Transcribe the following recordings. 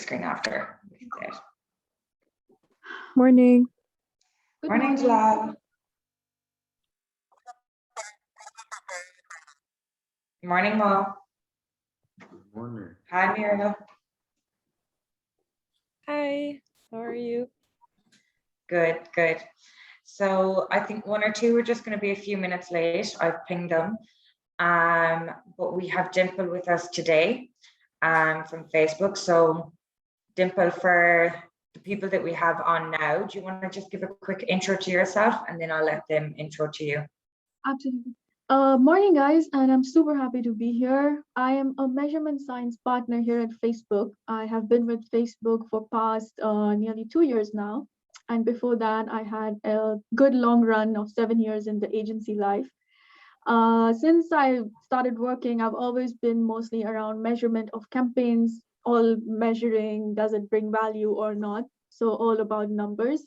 screen after. We can say it. Morning. Morning, Jalal. Morning, Mo. Morning. Hi, Muriel. Hi, how are you? Good, good. So I think one or two, we're just going to be a few minutes late. I've pinged them. But we have Dimple with us today from Facebook. So Dimple, for the people that we have on now, do you want to just give a quick intro to yourself and then I'll let them intro to you? Absolutely. Morning, guys, and I'm super happy to be here. I am a measurement science partner here at Facebook. I have been with Facebook for past nearly 2 years now. And before that, I had a good long run of 7 years in the agency life. Since I started working, I've always been mostly around measurement of campaigns, all measuring, does it bring value or not? So all about numbers.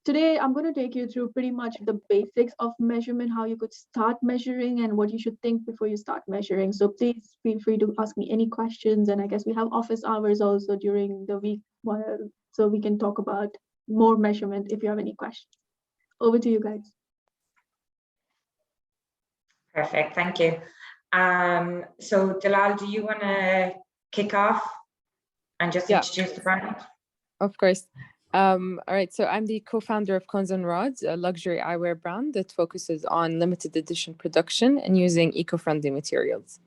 Today, I'm going to take you through pretty much the basics of measurement, how you could start measuring and what you should think before you start measuring. So please feel free to ask me any questions. And I guess we have office hours also during the week, so we can talk about more measurement if you have any questions. Over to you guys. Perfect, thank you. So Jalal, do you want to kick off and just introduce the brand? Of course. All right, so I'm the co-founder of Cones and Rods, a luxury eyewear brand that focuses on limited edition production and using eco-friendly materials.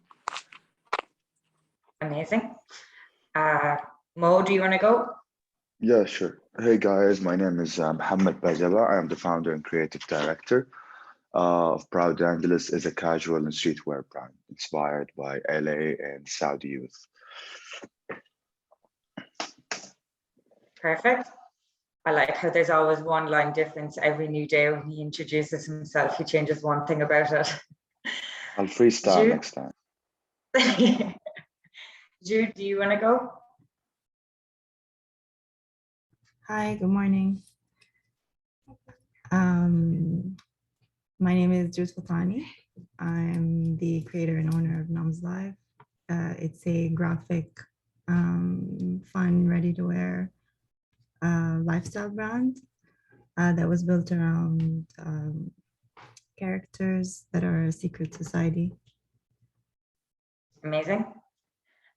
Amazing. Mo, do you want to go? Yeah, sure. Hey guys, my name is Mohammed Bajaba. I am the founder and creative director of Proud Angeles, is a casual and streetwear brand inspired by LA and Saudi youth. Perfect. I like how there's always one line difference every new day when he introduces himself. He changes one thing about it. I'll freestyle next time. Jude, do you want to go? Hi, good morning. My name is Jude Sultani. I'm the creator and owner of Noms Live. It's a graphic, fun, ready-to-wear lifestyle brand that was built around characters that are a secret society. Amazing.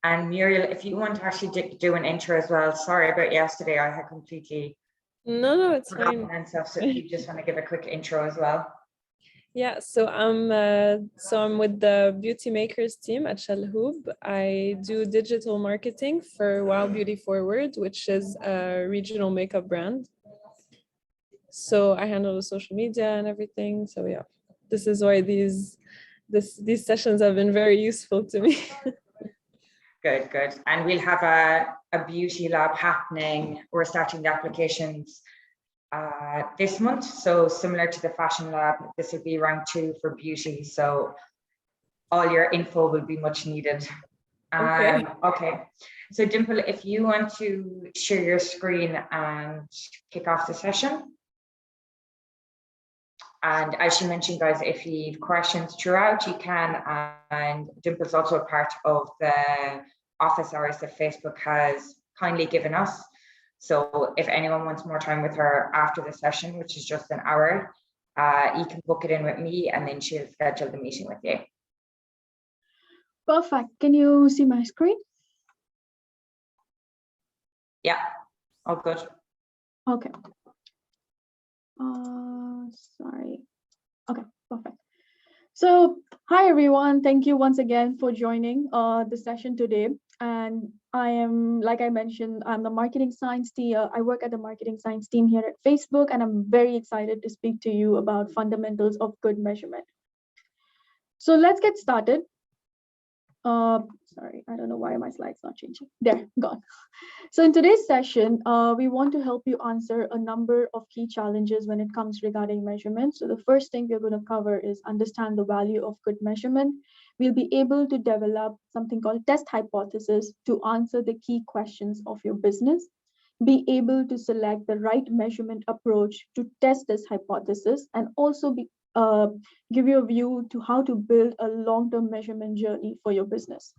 And Muriel, if you want to actually do an intro as well, sorry about yesterday, I had completely No, it's fine. And stuff, so if you just want to give a quick intro as well. Yeah, so I'm with the Beauty Makers team at Shalhoub. I do digital marketing for Wow Beauty Forward, which is a regional makeup brand. So I handle the social media and everything. So yeah, this is why these sessions have been very useful to me. Good, good. And we'll have a beauty lab happening. We're starting the applications this month. So similar to the fashion lab, this will be round 2 for beauty. So all your info will be much needed. Okay. So Dimple, if you want to share your screen and kick off the session. And as she mentioned, guys, if you have questions throughout, you can. And Dimple's also a part of the office hours that Facebook has kindly given us. So if anyone wants more time with her after the session, which is just an hour, you can book it in with me and then she'll schedule the meeting with you. Perfect. Can you see my screen? Yeah, all good. Okay. Sorry. Okay, perfect. So, hi everyone. Thank you once again for joining the session today. And I am, like I mentioned, I'm the marketing science team. I work at the marketing science team here at Facebook, and I'm very excited to speak to you about fundamentals of good measurement. So let's get started. Sorry, I don't know why my slide's not changing. There, gone. So in today's session, we want to help you answer a number of key challenges when it comes regarding measurement. So the first thing we're going to cover is understand the value of good measurement. We'll be able to develop something called test hypothesis to answer the key questions of your business. Be able to select the right measurement approach to test this hypothesis, and also give you a view to how to build a long-term measurement journey for your business.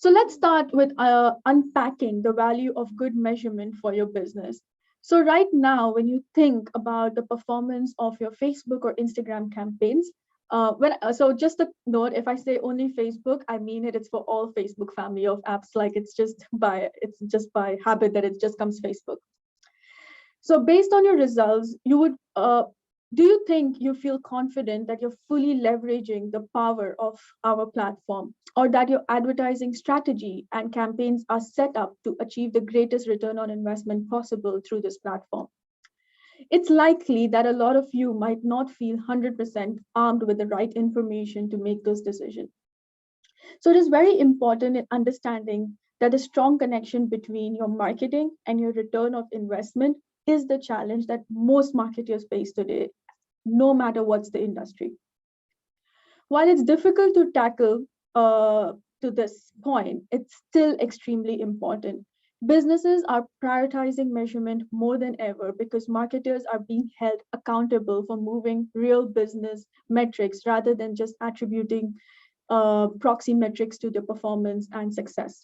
So let's start with unpacking the value of good measurement for your business. So right now, when you think about the performance of your Facebook or Instagram campaigns, so just a note, if I say only Facebook, I mean it. It's for all Facebook family of apps. Like it's just by habit that it just comes Facebook. So based on your results, do you think you feel confident that you're fully leveraging the power of our platform, or that your advertising strategy and campaigns are set up to achieve the greatest return on investment possible through this platform? It's likely that a lot of you might not feel 100% armed with the right information to make those decisions. So it is very important in understanding that a strong connection between your marketing and your return of investment is the challenge that most marketers face today, no matter what's the industry. While it's difficult to tackle to this point, it's still extremely important. Businesses are prioritizing measurement more than ever because marketers are being held accountable for moving real business metrics rather than just attributing proxy metrics to their performance and success.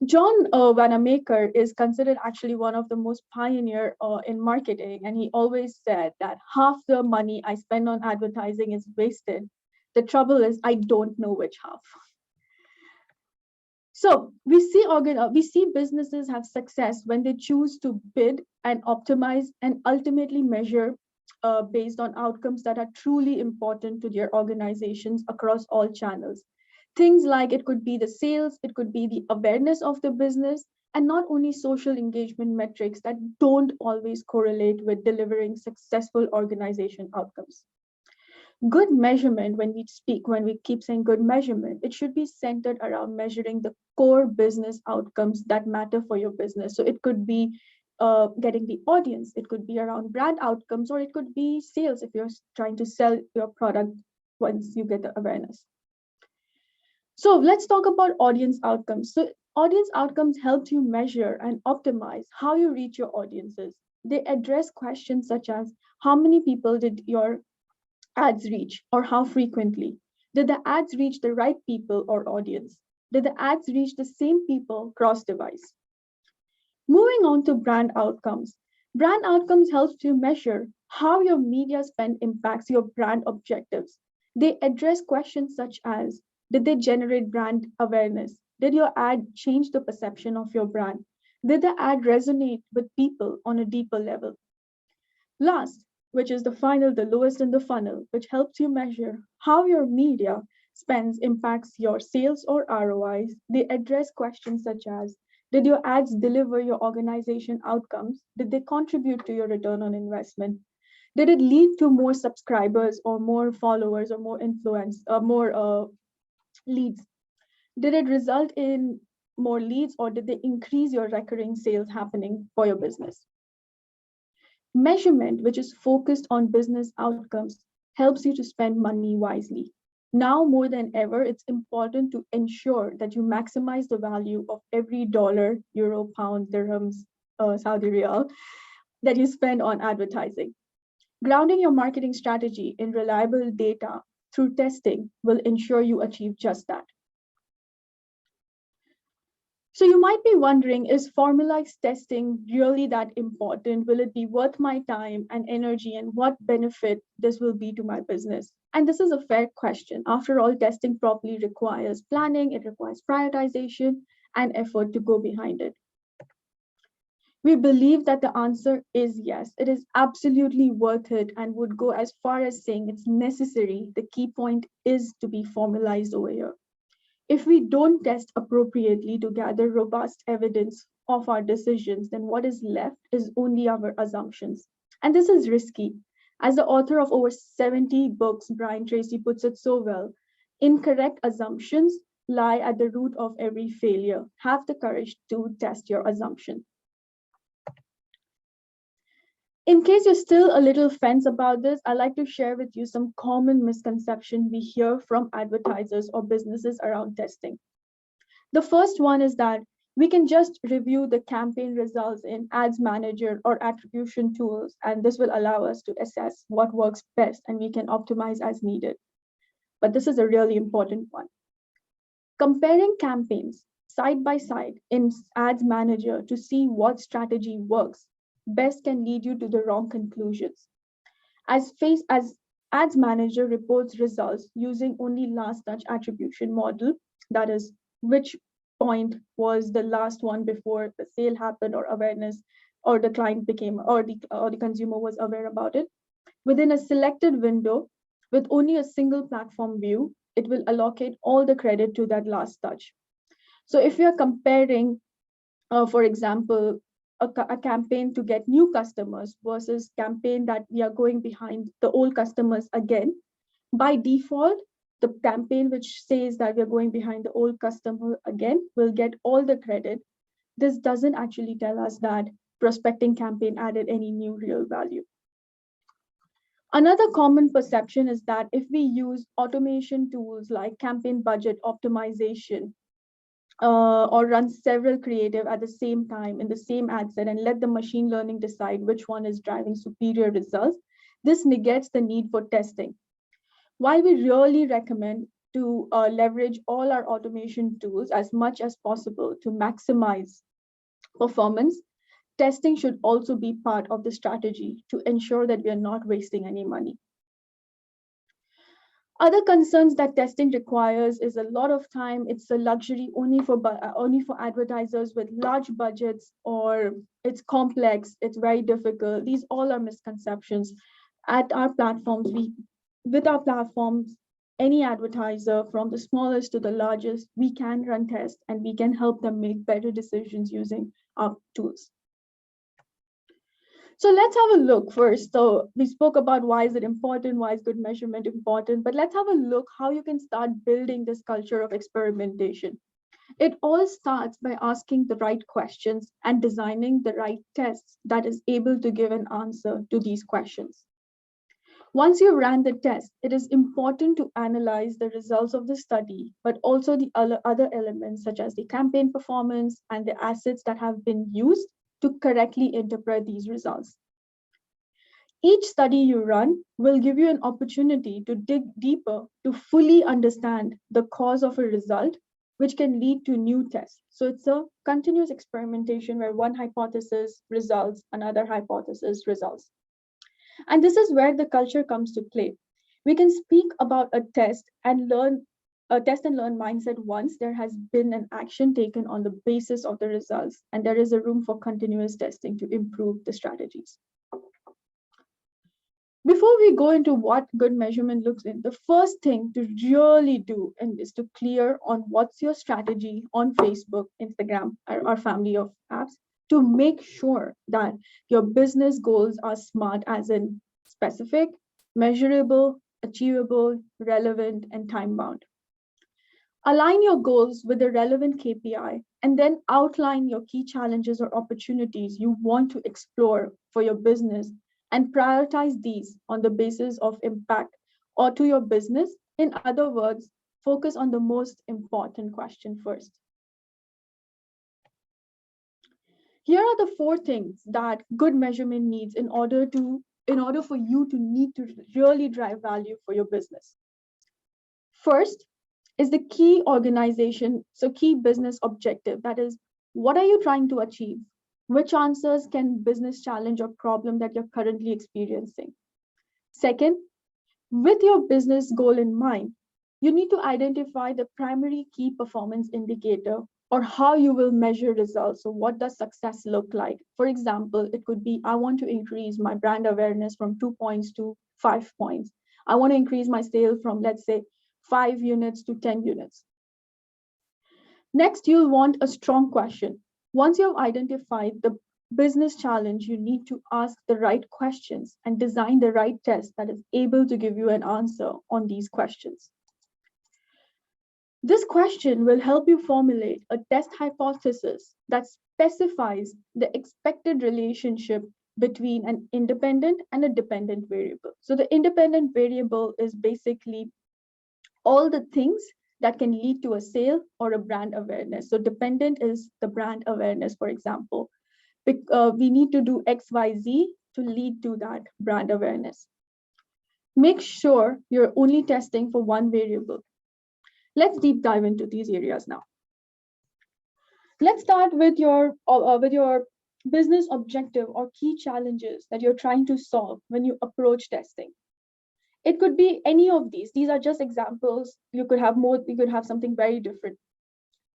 John Wanamaker is considered actually one of the most pioneer in marketing, and he always said that half the money I spend on advertising is wasted. The trouble is I don't know which half. So we see businesses have success when they choose to bid and optimize and ultimately measure based on outcomes that are truly important to their organizations across all channels. Things like it could be the sales, it could be the awareness of the business, and not only social engagement metrics that don't always correlate with delivering successful organization outcomes. Good measurement, when we keep saying good measurement, it should be centered around measuring the core business outcomes that matter for your business. So it could be getting the audience, it could be around brand outcomes, or it could be sales if you're trying to sell your product once you get the awareness. So let's talk about audience outcomes. So audience outcomes help you measure and optimize how you reach your audiences. They address questions such as how many people did your ads reach, or how frequently? Did the ads reach the right people or audience? Did the ads reach the same people cross device? Moving on to brand outcomes. Brand outcomes helps you measure how your media spend impacts your brand objectives. They address questions such as, did they generate brand awareness? Did your ad change the perception of your brand? Did the ad resonate with people on a deeper level? Last, which is the lowest in the funnel, which helps you measure how your media spends impacts your sales or ROIs. They address questions such as, did your ads deliver your organization outcomes? Did they contribute to your return on investment? Did it lead to more subscribers or more followers or more influence, more leads? Did it result in more leads, or did they increase your recurring sales happening for your business? Measurement, which is focused on business outcomes, helps you to spend money wisely. Now more than ever, it's important to ensure that you maximize the value of every dollar, euro, pound, dirhams, Saudi riyal that you spend on advertising. Grounding your marketing strategy in reliable data through testing will ensure you achieve just that. So you might be wondering, is formalized testing really that important? Will it be worth my time and energy, and what benefit this will be to my business? And this is a fair question. After all, testing properly requires planning, it requires prioritization and effort to go behind it. We believe that the answer is yes. It is absolutely worth it and would go as far as saying it's necessary. The key point is to be formalized over here. If we don't test appropriately to gather robust evidence of our decisions, then what is left is only our assumptions. And this is risky. As the author of over 70 books, Brian Tracy puts it so well, incorrect assumptions lie at the root of every failure. Have the courage to test your assumption. In case you're still a little fence about this, I'd like to share with you some common misconceptions we hear from advertisers or businesses around testing. The first one is that we can just review the campaign results in Ads Manager or attribution tools, and this will allow us to assess what works best and we can optimize as needed. But this is a really important one. Comparing campaigns side by side in Ads Manager to see what strategy works best can lead you to the wrong conclusions. As Ads Manager reports results using only last touch attribution model, that is, which point was the last one before the sale happened or awareness or the client became or the consumer was aware about it. Within a selected window with only a single platform view, it will allocate all the credit to that last touch. So if you're comparing, for example, a campaign to get new customers versus campaign that we are going behind the old customers again, by default, the campaign which says that we're going behind the old customer again will get all the credit. This doesn't actually tell us that prospecting campaign added any new real value. Another common perception is that if we use automation tools like campaign budget optimization, or run several creative at the same time in the same ad set and let the machine learning decide which one is driving superior results, this negates the need for testing. While we really recommend to leverage all our automation tools as much as possible to maximize performance, testing should also be part of the strategy to ensure that we are not wasting any money. Other concerns that testing requires is a lot of time. It's a luxury only for advertisers with large budgets, or it's complex, it's very difficult. These all are misconceptions. At our platforms, with our platforms, any advertiser from the smallest to the largest, we can run tests and we can help them make better decisions using our tools. So let's have a look first. So we spoke about why is it important, why is good measurement important, but let's have a look how you can start building this culture of experimentation. It all starts by asking the right questions and designing the right tests that is able to give an answer to these questions. Once you ran the test, it is important to analyze the results of the study, but also the other elements such as the campaign performance and the assets that have been used to correctly interpret these results. Each study you run will give you an opportunity to dig deeper to fully understand the cause of a result, which can lead to new tests. So it's a continuous experimentation where one hypothesis results, another hypothesis results. And this is where the culture comes to play. We can speak about a test and learn mindset once there has been an action taken on the basis of the results, and there is a room for continuous testing to improve the strategies. Before we go into what good measurement looks like, the first thing to really do is to clear on what's your strategy on Facebook, Instagram, our family of apps, to make sure that your business goals are SMART, as in specific, measurable, achievable, relevant, and time-bound. Align your goals with the relevant KPI and then outline your key challenges or opportunities you want to explore for your business and prioritize these on the basis of impact or to your business. In other words, focus on the most important question first. Here are the 4 things that good measurement needs in order for you to need to really drive value for your business. First is the key key business objective. That is, what are you trying to achieve? Which answers can business challenge or problem that you're currently experiencing? Second, with your business goal in mind, you need to identify the primary key performance indicator or how you will measure results. So what does success look like? For example, it could be, I want to increase my brand awareness from 2 points to 5 points. I want to increase my sale from, let's say, 5 units to 10 units. Next, you'll want a strong question. Once you've identified the business challenge, you need to ask the right questions and design the right test that is able to give you an answer on these questions. This question will help you formulate a test hypothesis that specifies the expected relationship between an independent and a dependent variable. So the independent variable is basically all the things that can lead to a sale or a brand awareness. So dependent is the brand awareness, for example. We need to do X, Y, Z to lead to that brand awareness. Make sure you're only testing for one variable. Let's deep dive into these areas now. Let's start with your business objective or key challenges that you're trying to solve when you approach testing. It could be any of these. These are just examples. You could have more, you could have something very different.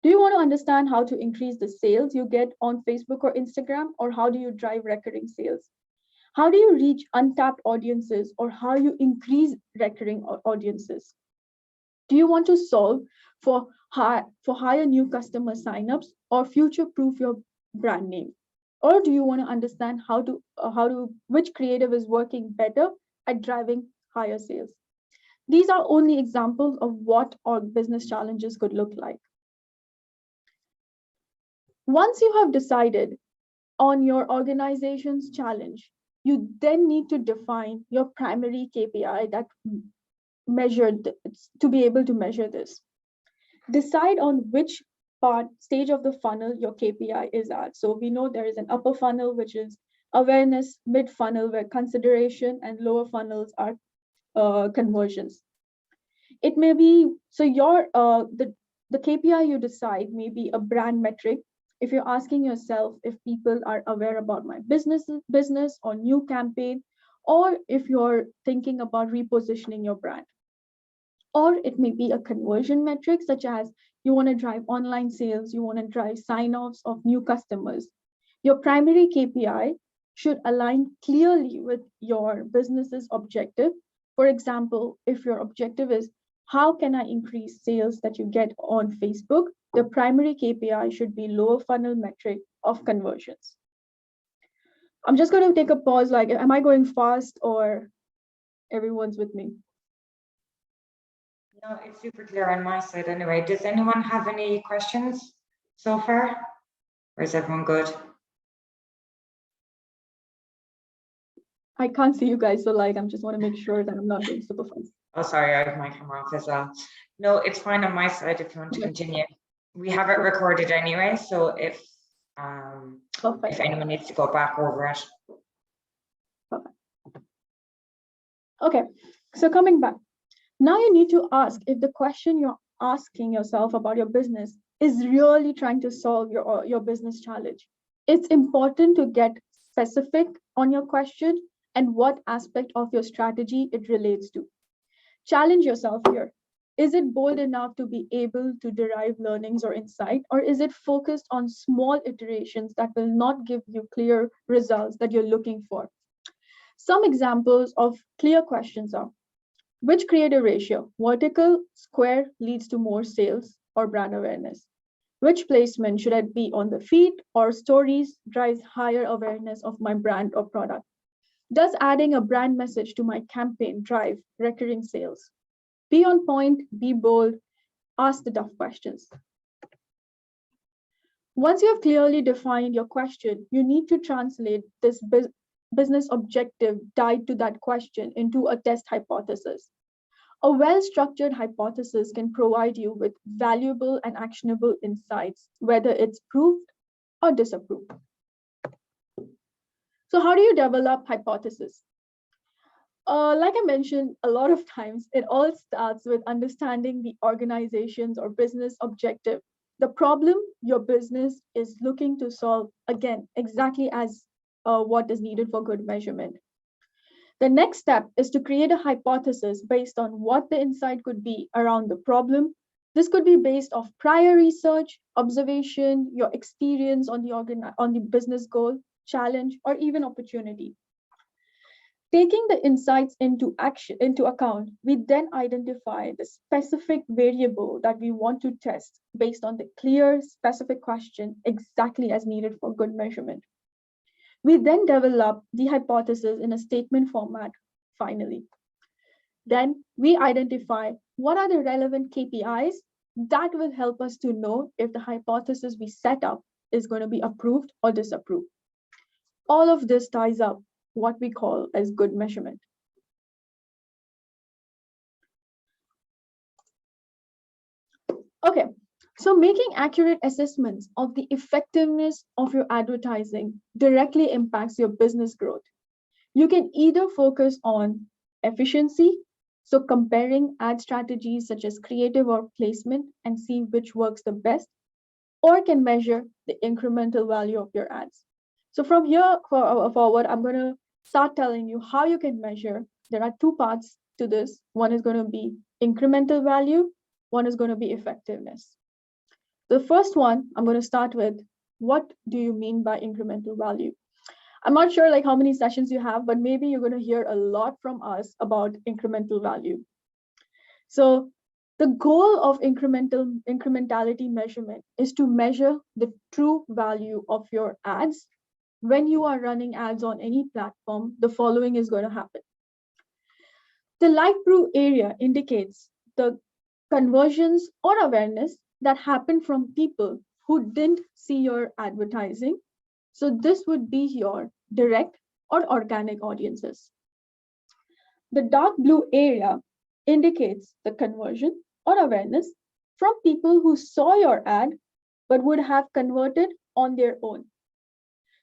Do you want to understand how to increase the sales you get on Facebook or Instagram, or how do you drive recurring sales? How do you reach untapped audiences, or how you increase recurring audiences? Do you want to solve for higher new customer signups or future-proof your brand name? Or do you want to understand which creative is working better at driving higher sales? These are only examples of what our business challenges could look like. Once you have decided on your organization's challenge, you then need to define your primary KPI that to be able to measure this. Decide on which stage of the funnel your KPI is at. So we know there is an upper funnel, which is awareness, mid funnel where consideration, and lower funnels are conversions. It may be, so the KPI you decide may be a brand metric. If you're asking yourself if people are aware about my business or new campaign, or if you're thinking about repositioning your brand. Or it may be a conversion metric, such as you want to drive online sales, you want to drive sign-offs of new customers. Your primary KPI should align clearly with your business's objective. For example, if your objective is how can I increase sales that you get on Facebook, the primary KPI should be lower funnel metric of conversions. I'm just going to take a pause, like, am I going fast or everyone's with me? No, it's super clear on my side anyway. Does anyone have any questions so far? Or is everyone good? I can't see you guys, so like, I just want to make sure that I'm not doing super fast. Oh, sorry, I have my camera off as well. No, it's fine on my side if you want to continue. We have it recorded anyway, so if anyone needs to go back over it. Perfect. Okay, so coming back. Now you need to ask if the question you're asking yourself about your business is really trying to solve your business challenge. It's important to get specific on your question and what aspect of your strategy it relates to. Challenge yourself here. Is it bold enough to be able to derive learnings or insight, or is it focused on small iterations that will not give you clear results that you're looking for? Some examples of clear questions are, which creative ratio, vertical, square, leads to more sales or brand awareness? Which placement should I be on the feed or stories drives higher awareness of my brand or product? Does adding a brand message to my campaign drive recurring sales? Be on point, be bold, ask the tough questions. Once you have clearly defined your question, you need to translate this business objective tied to that question into a test hypothesis. A well-structured hypothesis can provide you with valuable and actionable insights, whether it's proved or disapproved. So how do you develop hypothesis? Like I mentioned, a lot of times it all starts with understanding the organization's or business objective, the problem your business is looking to solve, again, exactly as what is needed for good measurement. The next step is to create a hypothesis based on what the insight could be around the problem. This could be based off prior research, observation, your experience on the business goal, challenge, or even opportunity. Taking the insights into account, we then identify the specific variable that we want to test based on the clear, specific question exactly as needed for good measurement. We then develop the hypothesis in a statement format, finally. Then we identify what are the relevant KPIs that will help us to know if the hypothesis we set up is going to be approved or disapproved. All of this ties up what we call as good measurement. Okay, so making accurate assessments of the effectiveness of your advertising directly impacts your business growth. You can either focus on efficiency, So comparing ad strategies such as creative or placement and see which works the best, or can measure the incremental value of your ads. So from here forward, I'm going to start telling you how you can measure. There are two parts to this. One is going to be incremental value. One is going to be effectiveness. The first one, I'm going to start with, what do you mean by incremental value? I'm not sure like how many sessions you have, but maybe you're going to hear a lot from us about incremental value. So the goal of incrementality measurement is to measure the true value of your ads. When you are running ads on any platform, the following is going to happen. The light blue area indicates the conversions or awareness that happen from people who didn't see your advertising. So this would be your direct or organic audiences. The dark blue area indicates the conversion or awareness from people who saw your ad but would have converted on their own.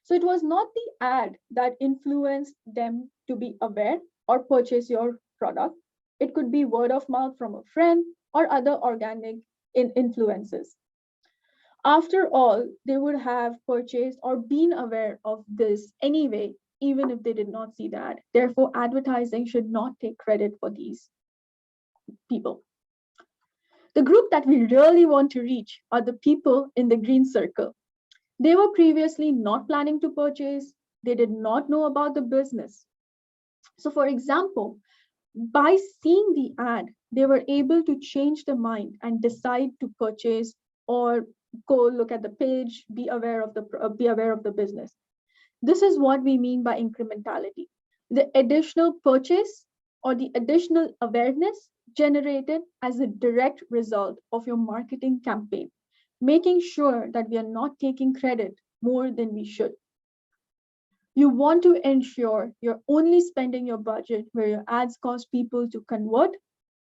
So it was not the ad that influenced them to be aware or purchase your product. It could be word of mouth from a friend or other organic influences. After all, they would have purchased or been aware of this anyway, even if they did not see that. Therefore, advertising should not take credit for these people. The group that we really want to reach are the people in the green circle. They were previously not planning to purchase. They did not know about the business. So for example, by seeing the ad, they were able to change their mind and decide to purchase or go look at the page, be aware of the business. This is what we mean by incrementality. The additional purchase or the additional awareness generated as a direct result of your marketing campaign, making sure that we are not taking credit more than we should. You want to ensure you're only spending your budget where your ads cause people to convert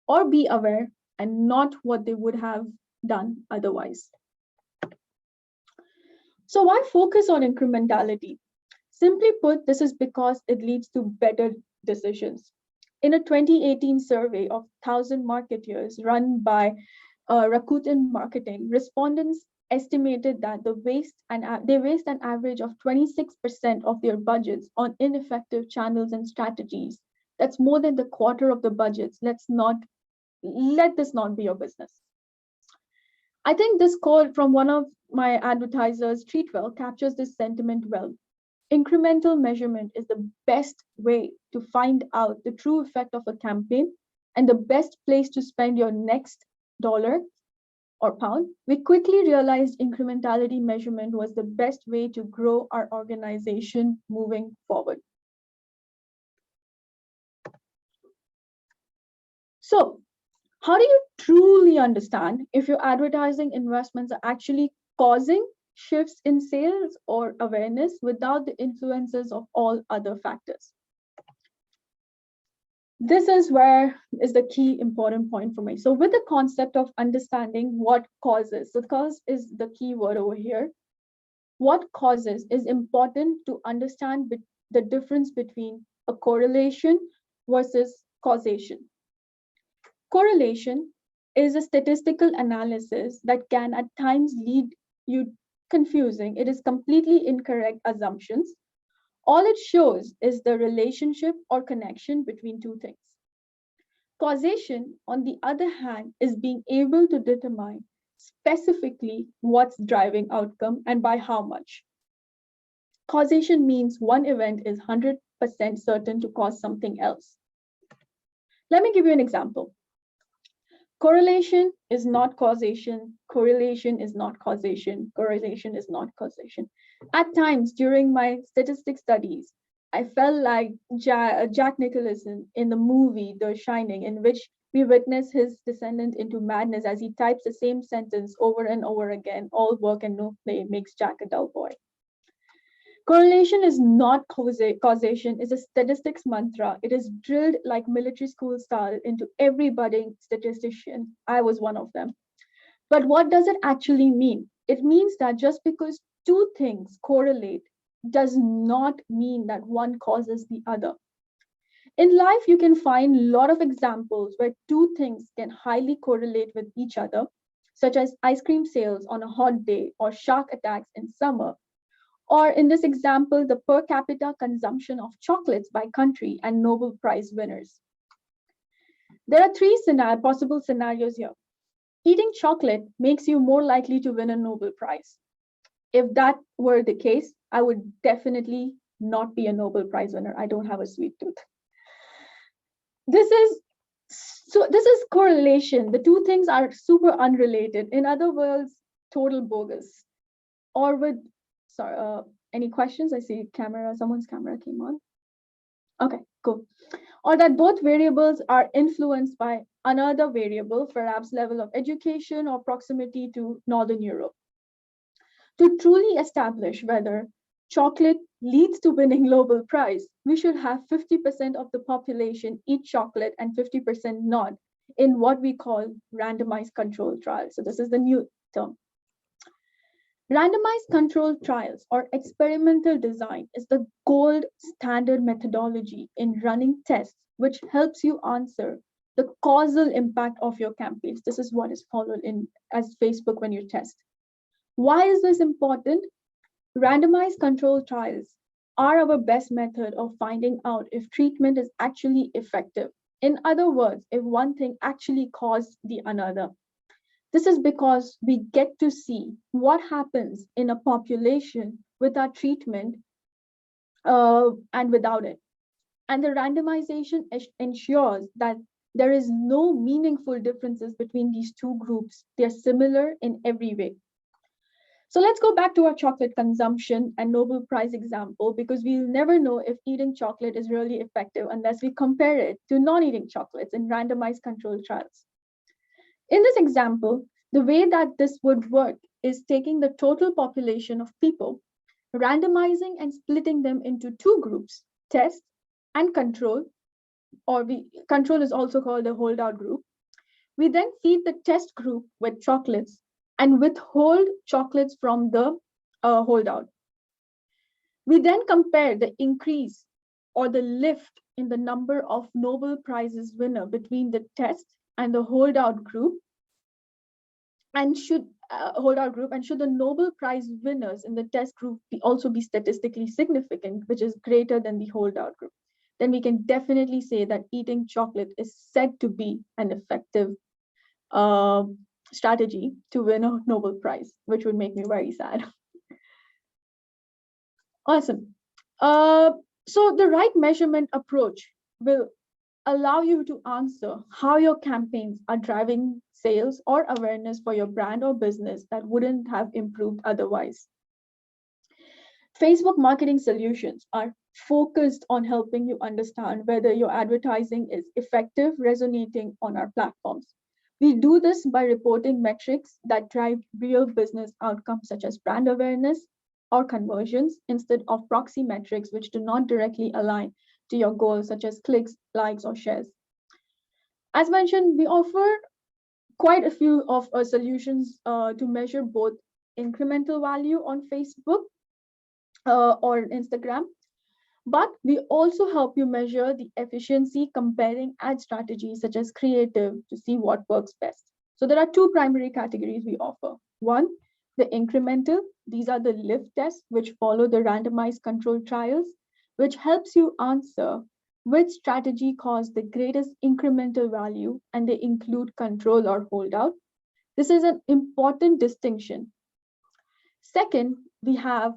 or be aware and not what they would have done otherwise. So why focus on incrementality? Simply put, this is because it leads to better decisions. In a 2018 survey of 1,000 marketeers run by Rakuten Marketing, respondents estimated that they waste an average of 26% of their budgets on ineffective channels and strategies. That's more than the quarter of the budgets. Let this not be your business. I think this quote from one of my advertisers, Treatwell, captures this sentiment well. Incremental measurement is the best way to find out the true effect of a campaign and the best place to spend your next dollar or pound. We quickly realized incrementality measurement was the best way to grow our organization moving forward. So, how do you truly understand if your advertising investments are actually causing shifts in sales or awareness without the influences of all other factors? This is where is the key important point for me. So with the concept of understanding what causes, so cause is the key word over here. What causes is important to understand the difference between a correlation versus causation. Correlation is a statistical analysis that can at times lead you confusing. It is completely incorrect assumptions. All it shows is the relationship or connection between two things. Causation, on the other hand, is being able to determine specifically what's driving outcome and by how much. Causation means one event is 100% certain to cause something else. Let me give you an example. Correlation is not causation. Correlation is not causation. Correlation is not causation. At times during my statistics studies, I felt like Jack Nicholson in the movie The Shining, in which we witness his descendant into madness as he types the same sentence over and over again. All work and no play makes Jack a dull boy. Correlation is not causation, is a statistics mantra. It is drilled like military school style into every budding statistician. I was one of them. But what does it actually mean? It means that just because two things correlate does not mean that one causes the other. In life, you can find a lot of examples where two things can highly correlate with each other, such as ice cream sales on a hot day or shark attacks in summer. Or in this example, the per capita consumption of chocolates by country and Nobel Prize winners. There are three possible scenarios here. Eating chocolate makes you more likely to win a Nobel Prize. If that were the case, I would definitely not be a Nobel Prize winner. I don't have a sweet tooth. This is correlation. The two things are super unrelated. In other words, total bogus. Or with, sorry, any questions? I see someone's camera came on. Okay, cool. Or that both variables are influenced by another variable, perhaps level of education or proximity to Northern Europe. To truly establish whether chocolate leads to winning Nobel Prize, we should have 50% of the population eat chocolate and 50% not in what we call randomized controlled trials. So this is the new term. Randomized controlled trials or experimental design is the gold standard methodology in running tests, which helps you answer the causal impact of your campaigns. This is what is followed in as Facebook when you test. Why is this important? Randomized controlled trials are our best method of finding out if treatment is actually effective. In other words, if one thing actually caused the another. This is because we get to see what happens in a population with our treatment and without it. And the randomization ensures that there is no meaningful differences between these two groups. They're similar in every way. So let's go back to our chocolate consumption and Nobel Prize example, because we'll never know if eating chocolate is really effective unless we compare it to non-eating chocolates in randomized controlled trials. In this example, the way that this would work is taking the total population of people, randomizing and splitting them into two groups, test and control, or control is also called the holdout group. We then feed the test group with chocolates and withhold chocolates from the holdout. We then compare the increase or the lift in the number of Nobel Prizes winner between the test and the holdout group, and should the Nobel Prize winners in the test group also be statistically significant, which is greater than the holdout group, then we can definitely say that eating chocolate is said to be an effective strategy to win a Nobel Prize, which would make me very sad. Awesome. So the right measurement approach will allow you to answer how your campaigns are driving sales or awareness for your brand or business that wouldn't have improved otherwise. Facebook marketing solutions are focused on helping you understand whether your advertising is effective, resonating on our platforms. We do this by reporting metrics that drive real business outcomes such as brand awareness or conversions instead of proxy metrics which do not directly align to your goals such as clicks, likes, or shares. As mentioned, we offer quite a few of solutions to measure both incremental value on Facebook or Instagram, but we also help you measure the efficiency comparing ad strategies such as creative to see what works best. So there are two primary categories we offer. One, the incremental. These are the lift tests which follow the randomized controlled trials, which helps you answer which strategy caused the greatest incremental value, and they include control or holdout. This is an important distinction. Second, we have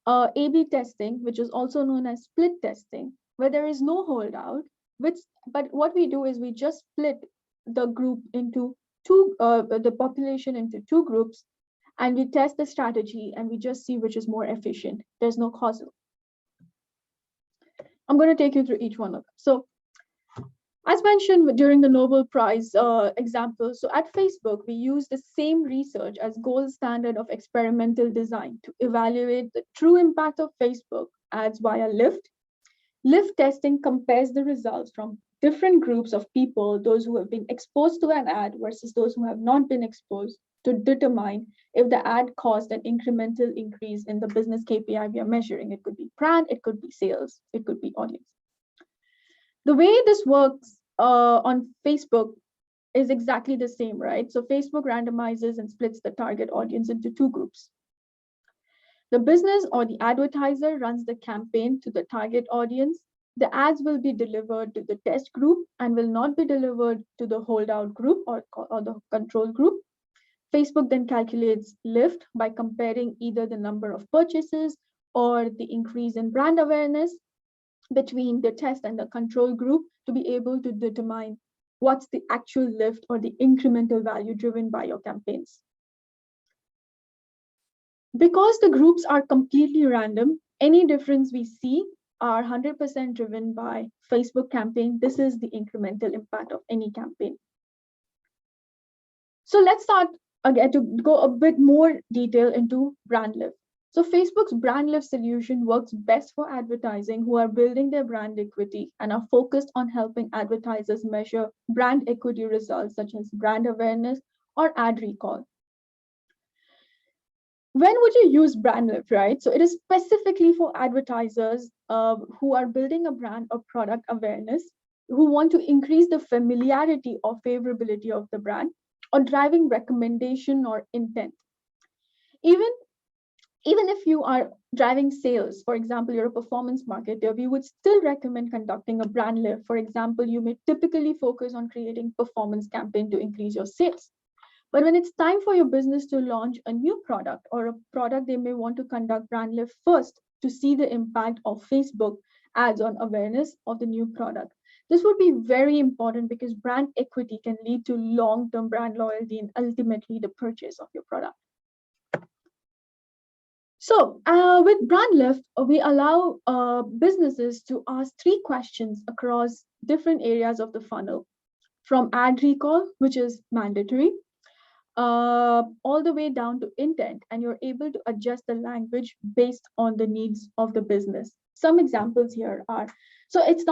A/B testing, which is also known as split testing, where there is no holdout, but what we do is we just split the group into two, the population into two groups, and we test the strategy and we just see which is more efficient. There's no causal. I'm going to take you through each one of them. So as mentioned during the Nobel Prize example, so at Facebook, we use the same research as gold standard of experimental design to evaluate the true impact of Facebook ads via lift. Lift testing compares the results from different groups of people, those who have been exposed to an ad versus those who have not been exposed, to determine if the ad caused an incremental increase in the business KPI we are measuring. It could be brand, it could be sales, it could be audience. The way this works on Facebook is exactly the same, right? So Facebook randomizes and splits the target audience into two groups. The business or the advertiser runs the campaign to the target audience. The ads will be delivered to the test group and will not be delivered to the holdout group or the control group. Facebook then calculates lift by comparing either the number of purchases or the increase in brand awareness between the test and the control group to be able to determine what's the actual lift or the incremental value driven by your campaigns. Because the groups are completely random, any difference we see are 100% driven by Facebook campaign. This is the incremental impact of any campaign. So let's start again to go a bit more detail into brand lift. So Facebook's brand lift solution works best for advertising who are building their brand equity and are focused on helping advertisers measure brand equity results such as brand awareness or ad recall. When would you use brand lift, right? So it is specifically for advertisers who are building a brand or product awareness, who want to increase the familiarity or favorability of the brand, or driving recommendation or intent. Even if you are driving sales, for example, you're a performance marketer, we would still recommend conducting a brand lift. For example, you may typically focus on creating performance campaign to increase your sales. But when it's time for your business to launch a new product or a product, they may want to conduct brand lift first to see the impact of Facebook ads on awareness of the new product. This would be very important because brand equity can lead to long-term brand loyalty and ultimately the purchase of your product. So with brand lift, we allow businesses to ask 3 questions across different areas of the funnel, from ad recall, which is mandatory, all the way down to intent, and you're able to adjust the language based on the needs of the business. Some examples here are, so it's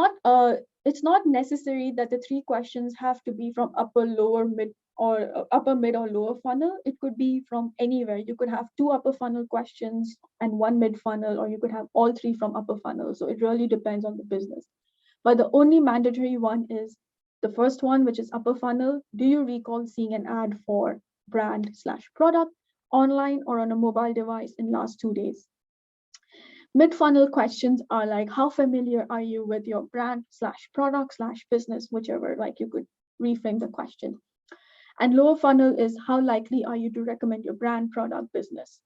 not necessary that the 3 questions have to be from upper, lower, mid, or upper, mid, or lower funnel. It could be from anywhere. You could have 2 upper funnel questions and 1 mid funnel, or you could have all 3 from upper funnel. So it really depends on the business. But the only mandatory one is the first one, which is upper funnel. Do you recall seeing an ad for brand/product online or on a mobile device in last 2 days? Mid-funnel questions are like, how familiar are you with your brand/product/business, whichever, like you could reframe the question. And lower funnel is, how likely are you to recommend your brand, product, business?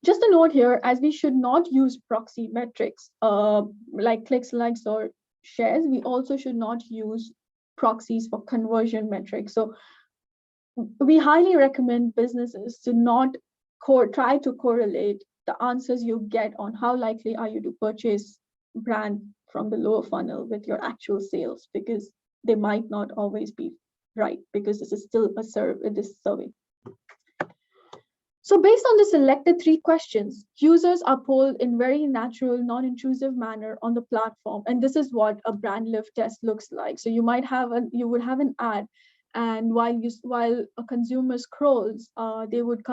Just a note here, as we should not use proxy metrics like clicks, likes, or shares, we also should not use proxies for conversion metrics. So we highly recommend businesses to not try to correlate the answers you get on how likely are you to purchase brand from the lower funnel with your actual sales, because they might not always be right, because this is still a survey. So based on the selected 3 questions, users are polled in very natural, non-intrusive manner on the platform. And this is what a brand lift test looks like. So you would have an ad, and while a consumer scrolls, they would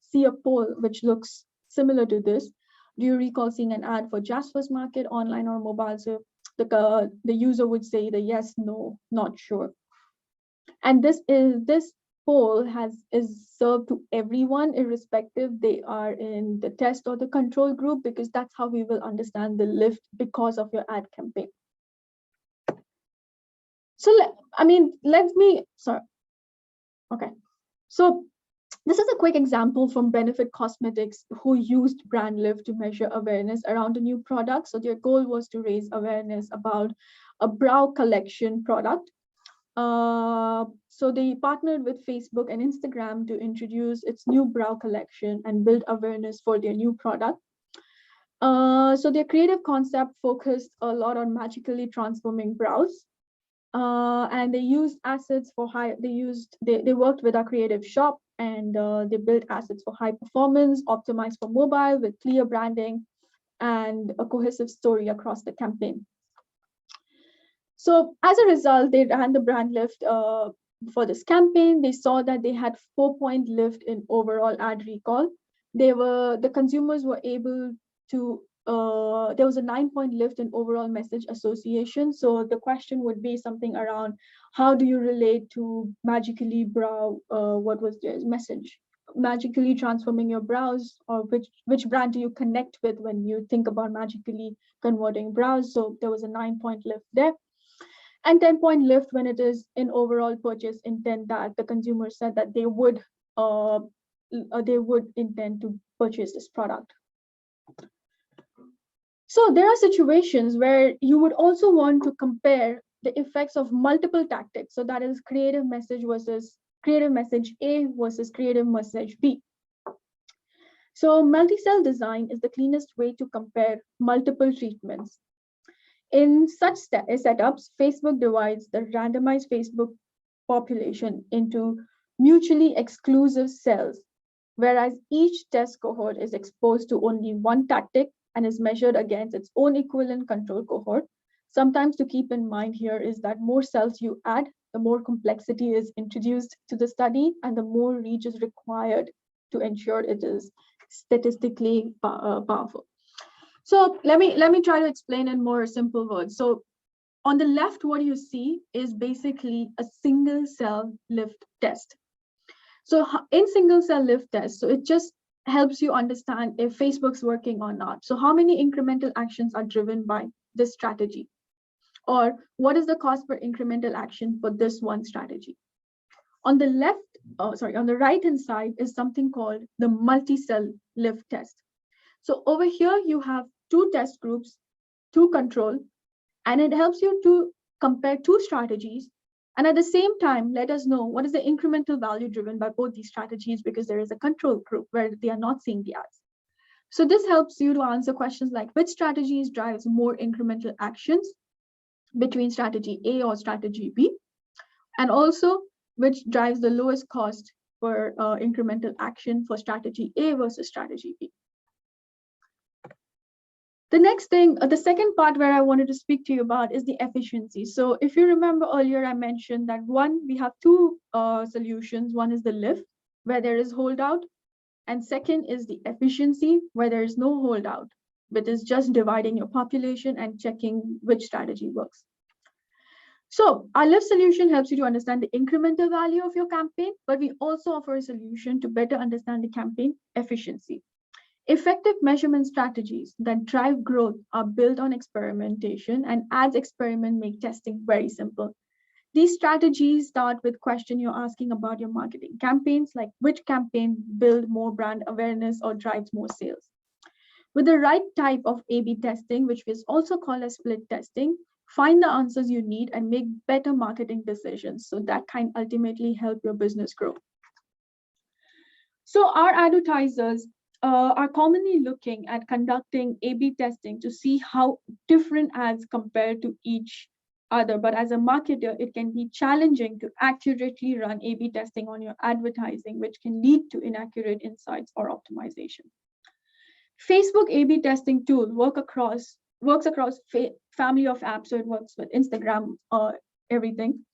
see a poll which looks similar to this. Do you recall seeing an ad for Jasper's Market online or mobile? So the user would say the yes, no, not sure. And this poll is served to everyone, irrespective they are in the test or the control group, because that's how we will understand the lift because of your ad campaign. So So this is a quick example from Benefit Cosmetics, who used brand lift to measure awareness around a new product. So their goal was to raise awareness about a brow collection product. So they partnered with Facebook and Instagram to introduce its new brow collection and build awareness for their new product. So their creative concept focused a lot on magically transforming brows. And they used assets for they worked with our creative shop, and they built assets for high performance, optimized for mobile with clear branding and a cohesive story across the campaign. So as a result, they ran the brand lift for this campaign. They saw that they had 4-point lift in overall ad recall. The consumers were able to there was a 9-point lift in overall message association. So the question would be something around, how do you relate to magically brow, what was their message? Magically transforming your brows, or which brand do you connect with when you think about magically converting brows? So there was a 9-point lift there. And 10-point lift when it is in overall purchase intent, that the consumer said that they would intend to purchase this product. So there are situations where you would also want to compare the effects of multiple tactics. So that is creative message A versus creative message B. So multi-cell design is the cleanest way to compare multiple treatments. In such setups, Facebook divides the randomized Facebook population into mutually exclusive cells, whereas each test cohort is exposed to only one tactic and is measured against its own equivalent control cohort. Sometimes to keep in mind here is that more cells you add, the more complexity is introduced to the study and the more reach is required to ensure it is statistically powerful. So let me try to explain in more simple words. So on the left, what you see is basically a single cell lift test. So in single cell lift test, so it just helps you understand if Facebook's working or not. So how many incremental actions are driven by this strategy? Or what is the cost per incremental action for this one strategy? On the on the right-hand side is something called the multi-cell lift test. So over here, you have two test groups, two control, and it helps you to compare two strategies. And at the same time, let us know what is the incremental value driven by both these strategies, because there is a control group where they are not seeing the ads. So this helps you to answer questions like which strategies drives more incremental actions between strategy A or strategy B, and also which drives the lowest cost for incremental action for strategy A versus strategy B. The next thing, the second part where I wanted to speak to you about is the efficiency. So if you remember earlier, I mentioned that we have two solutions. One is the lift, where there is holdout, and second is the efficiency, where there is no holdout, but is just dividing your population and checking which strategy works. So our lift solution helps you to understand the incremental value of your campaign, but we also offer a solution to better understand the campaign efficiency. Effective measurement strategies that drive growth are built on experimentation, and ads experiment make testing very simple. These strategies start with question you're asking about your marketing campaigns, like which campaign build more brand awareness or drives more sales. With the right type of A/B testing, which is also called as split testing, find the answers you need and make better marketing decisions. So that can ultimately help your business grow. So our advertisers are commonly looking at conducting A/B testing to see how different ads compare to each other. But as a marketer, it can be challenging to accurately run A/B testing on your advertising, which can lead to inaccurate insights or optimization. Facebook A/B testing tool works across family of apps, so it works with Instagram, everything,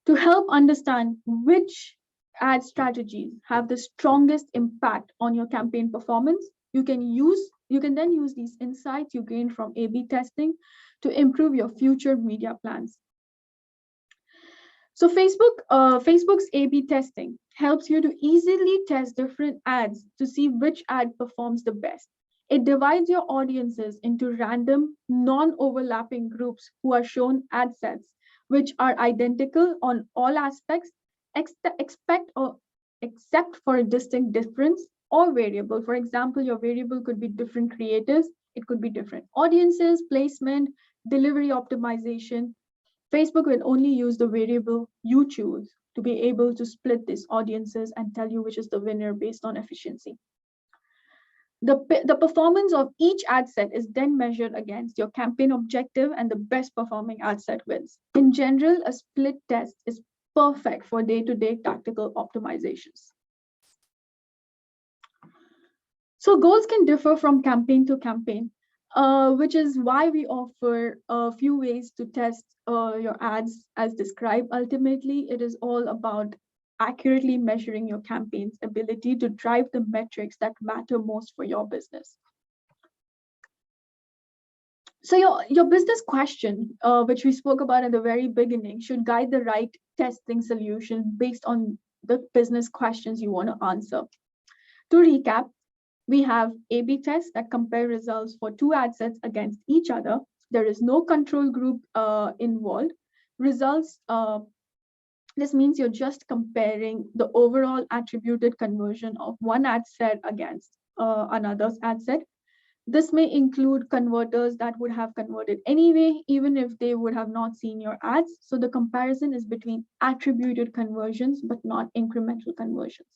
to help understand which ad strategies have the strongest impact on your campaign performance. You can then use these insights you gain from A/B testing to improve your future media plans. So Facebook's A/B testing helps you to easily test different ads to see which ad performs the best. It divides your audiences into random, non-overlapping groups who are shown ad sets which are identical on all aspects, except for a distinct difference or variable. For example, your variable could be different creatives, it could be different audiences, placement, delivery optimization. Facebook will only use the variable you choose to be able to split these audiences and tell you which is the winner based on efficiency. The performance of each ad set is then measured against your campaign objective, and the best performing ad set wins. In general, a split test is perfect for day-to-day tactical optimizations. So goals can differ from campaign to campaign, which is why we offer a few ways to test your ads as described. Ultimately, it is all about accurately measuring your campaign's ability to drive the metrics that matter most for your business. So your business question, which we spoke about at the very beginning, should guide the right testing solution based on the business questions you want to answer. To recap, we have A/B tests that compare results for two ad sets against each other. There is no control group involved. Results, this means you're just comparing the overall attributed conversion of one ad set against another's ad set. This may include converters that would have converted anyway, even if they would have not seen your ads. So the comparison is between attributed conversions, but not incremental conversions.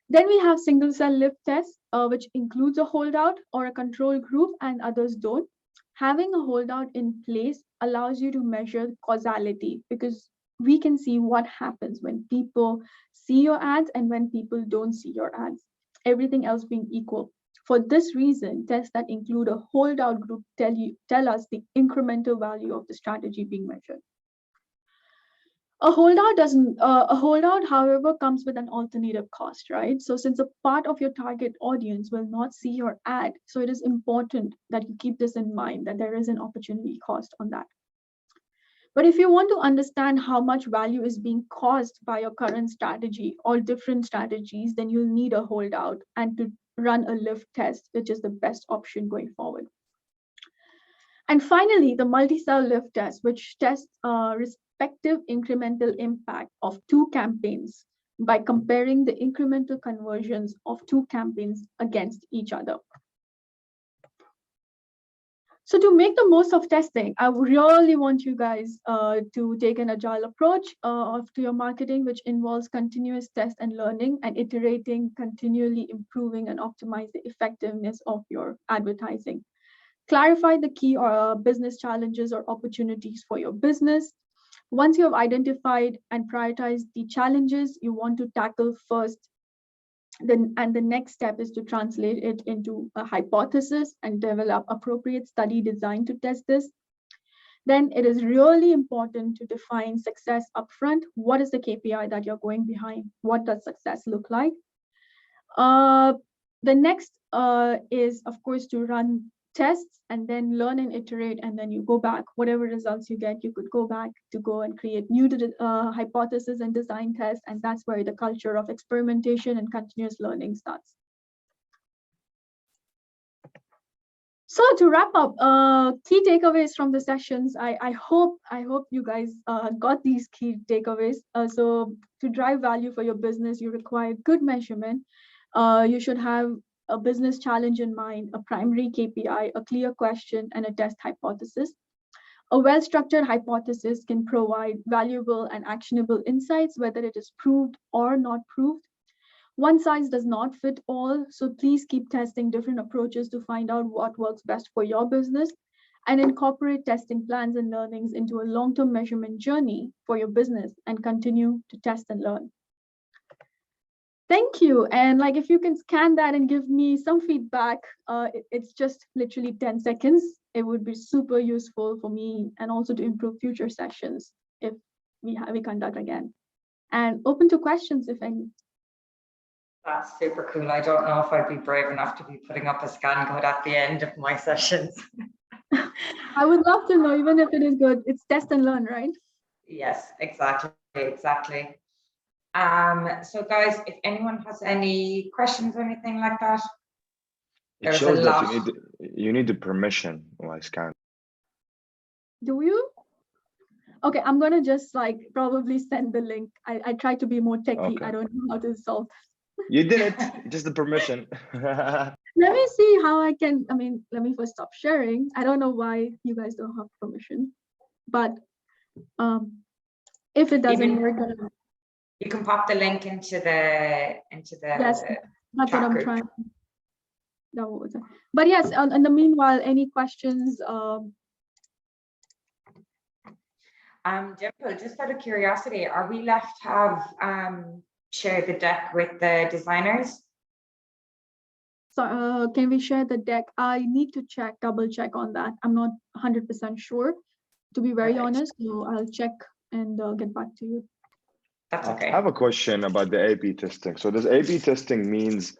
Then we have single cell lift tests, which includes a holdout or a control group and others don't. Having a holdout in place allows you to measure causality because we can see what happens when people see your ads and when people don't see your ads, everything else being equal. For this reason, tests that include a holdout group tell us the incremental value of the strategy being measured. A holdout, however, comes with an alternative cost, right? So since a part of your target audience will not see your ad, so it is important that you keep this in mind, that there is an opportunity cost on that. But if you want to understand how much value is being caused by your current strategy or different strategies, then you'll need a holdout and to run a lift test, which is the best option going forward. And finally, the multi-cell lift test, which tests respective incremental impact of two campaigns by comparing the incremental conversions of two campaigns against each other. So to make the most of testing, I really want you guys to take an agile approach to your marketing, which involves continuous test and learning and iterating, continually improving and optimize the effectiveness of your advertising. Clarify the key business challenges or opportunities for your business. Once you have identified and prioritized the challenges you want to tackle first, and the next step is to translate it into a hypothesis and develop appropriate study design to test this. Then it is really important to define success upfront. What is the KPI that you're going behind? What does success look like? The next is, of course, to run tests and then learn and iterate, and then you go back. Whatever results you get, you could go back to go and create new hypothesis and design tests, and that's where the culture of experimentation and continuous learning starts. So to wrap up, key takeaways from the sessions, I hope you guys got these key takeaways. So to drive value for your business, you require good measurement. You should have a business challenge in mind, a primary KPI, a clear question, and a test hypothesis. A well-structured hypothesis can provide valuable and actionable insights, whether it is proved or not proved. One size does not fit all, so please keep testing different approaches to find out what works best for your business and incorporate testing plans and learnings into a long-term measurement journey for your business and continue to test and learn. Thank you. And like, if you can scan that and give me some feedback, it's just literally 10 seconds. It would be super useful for me and also to improve future sessions if we conduct again. And open to questions, if any. That's super cool. I don't know if I'd be brave enough to be putting up a scan code at the end of my sessions. I would love to know, even if it is good. It's test and learn, right? Yes, exactly. So guys, if anyone has any questions or anything like that, It shows that you need the permission when I scan. Do you? Okay, I'm gonna just like probably send the link. I try to be more techie. Okay. I don't know how to solve. You did it, just the permission. Let me see how I can, let me first stop sharing. I don't know why you guys don't have permission, but if it doesn't work, you can pop the link into the yes, that's what I'm trying. But yes, in the meanwhile, any questions? Dimple, just out of curiosity, are we left to have share the deck with the designers? So can we share the deck? I need to double check on that. I'm not 100% sure, to be very honest. So I'll check and get back to you. That's okay. I have a question about the A/B testing. So does A/B testing means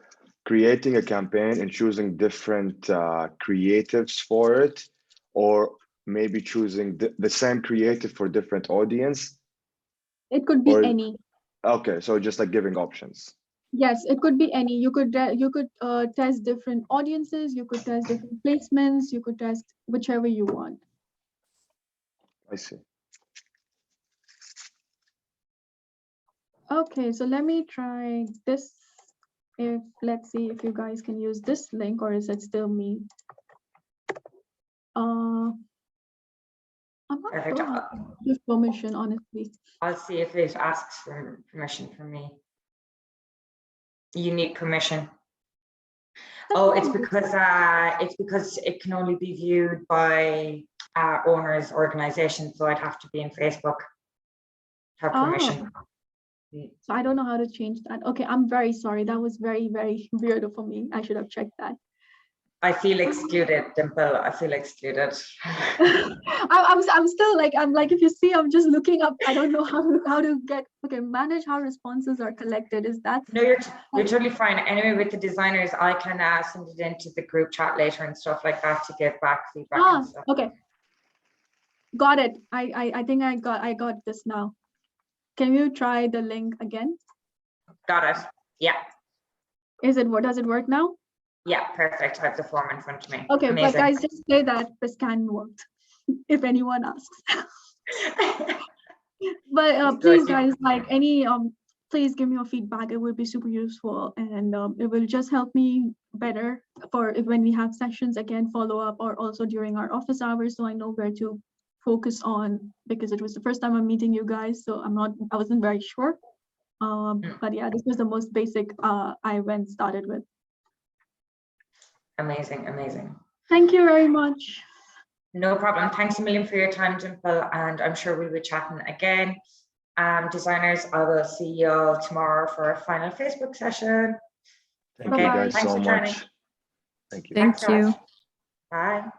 creating a campaign and choosing different creatives for it, or maybe choosing the same creative for different audience? It could be Or- any. Okay, so just like giving options. Yes, it could be any. You could test different audiences. You could test different placements. You could test whichever you want. I see. Okay, so let me try this. Let's see if you guys can use this link, or is it still me? I'm not Perfect. sure how to give permission, honestly. I'll see if it asks for permission from me. You need permission. Oh, it's because it can only be viewed by owners' organizations, so I'd have to be in Facebook to have permission. So I don't know how to change that. Okay, I'm very sorry. That was very, very weird for me. I should have checked that. I feel excluded, Dimple. I feel excluded. I'm still like, if you see, I'm just looking up. I don't know how to get, okay, manage how responses are collected. Is that? No, you're totally fine. Anyway, with the designers, I can send it into the group chat later and stuff like that to give back feedback and stuff. Okay. Got it. I think I got this now. Can you try the link again? Got it. Yeah. Does it work now? Yeah, perfect. I have the form in front of me. Okay, amazing. but guys, just say that the scan worked, if anyone asks. But please, guys, like any please give me your feedback. It would be super useful, and it will just help me better for when we have sessions again, follow up, or also during our office hours, so I know where to focus on, because it was the first time I'm meeting you guys, so I wasn't very sure. But yeah, this was the most basic I went started with. Amazing, amazing. Thank you very much. No problem. Thanks a million for your time, Dimple, and I'm sure we'll be chatting again. Designers, I will see you all tomorrow for our final Facebook session. Thank you guys Thanks so for joining. much. Thank you. Thanks, Thank you. guys. Bye.